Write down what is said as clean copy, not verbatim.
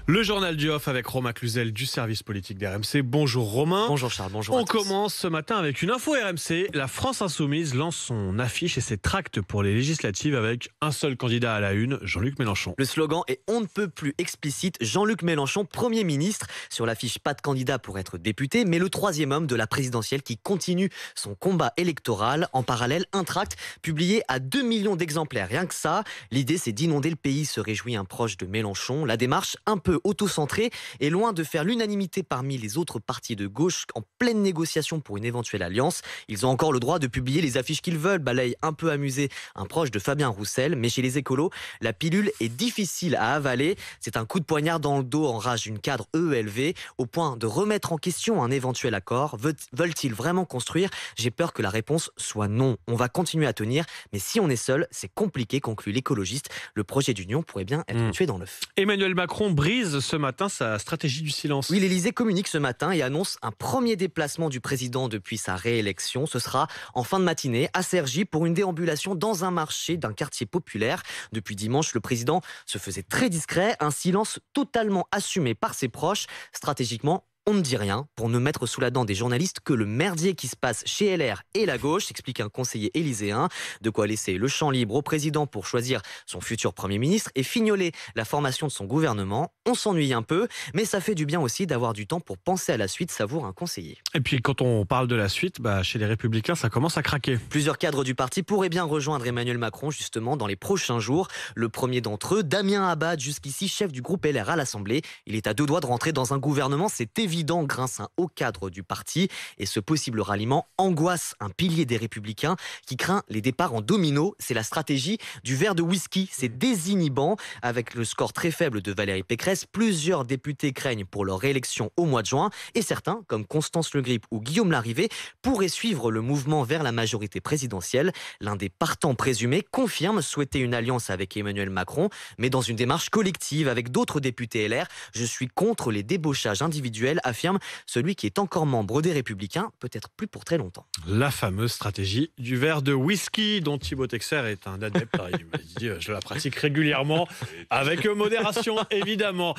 Le journal du Off avec Romain Cluzel du service politique d'RMC. Bonjour Romain. Bonjour Charles, bonjour à On tous. commence ce matin avec une info RMC. La France Insoumise lance son affiche et ses tracts pour les législatives avec un seul candidat à la une, Jean-Luc Mélenchon. Le slogan est on ne peut plus explicite. Jean-Luc Mélenchon, Premier ministre. Sur l'affiche, pas de candidat pour être député, mais le troisième homme de la présidentielle qui continue son combat électoral. En parallèle, un tract publié à 2 millions d'exemplaires. Rien que ça, l'idée c'est d'inonder le pays, se réjouit un proche de Mélenchon. La démarche, un peu auto-centrée, est loin de faire l'unanimité parmi les autres partis de gauche en pleine négociation pour une éventuelle alliance. Ils ont encore le droit de publier les affiches qu'ils veulent, balaye un peu amusé un proche de Fabien Roussel. Mais chez les écolos, la pilule est difficile à avaler. C'est un coup de poignard dans le dos, enrage une cadre EELV, au point de remettre en question un éventuel accord. Veulent-ils vraiment construire? J'ai peur que la réponse soit non. On va continuer à tenir, mais si on est seul, c'est compliqué, conclut l'écologiste. Le projet d'union pourrait bien être tué dans l'œuf. Emmanuel Macron brise ce matin sa stratégie du silence. Oui, l'Élysée communique ce matin et annonce un premier déplacement du président depuis sa réélection. Ce sera en fin de matinée à Cergy pour une déambulation dans un marché d'un quartier populaire. Depuis dimanche, le président se faisait très discret, un silence totalement assumé par ses proches. Stratégiquement, on ne dit rien pour ne mettre sous la dent des journalistes que le merdier qui se passe chez LR et la gauche, explique un conseiller élyséen. De quoi laisser le champ libre au président pour choisir son futur Premier ministre et fignoler la formation de son gouvernement. On s'ennuie un peu, mais ça fait du bien aussi d'avoir du temps pour penser à la suite, savoure un conseiller. Et puis quand on parle de la suite, chez les Républicains, ça commence à craquer. Plusieurs cadres du parti pourraient bien rejoindre Emmanuel Macron justement dans les prochains jours. Le premier d'entre eux, Damien Abad, jusqu'ici chef du groupe LR à l'Assemblée. Il est à deux doigts de rentrer dans un gouvernement, c'est évident, grâce à un haut cadre du parti. Et ce possible ralliement angoisse un pilier des Républicains qui craint les départs en domino. C'est la stratégie du verre de whisky. C'est désinhibant. Avec le score très faible de Valérie Pécresse, plusieurs députés craignent pour leur réélection au mois de juin. Et certains, comme Constance Le Grip ou Guillaume Larrivé, pourraient suivre le mouvement vers la majorité présidentielle. L'un des partants présumés confirme souhaiter une alliance avec Emmanuel Macron, mais dans une démarche collective avec d'autres députés LR. Je suis contre les débauchages individuels, affirme celui qui est encore membre des Républicains, peut-être plus pour très longtemps. La fameuse stratégie du verre de whisky dont Thibaut Texer est un adepte. Il m'a dit, je la pratique régulièrement avec modération, évidemment.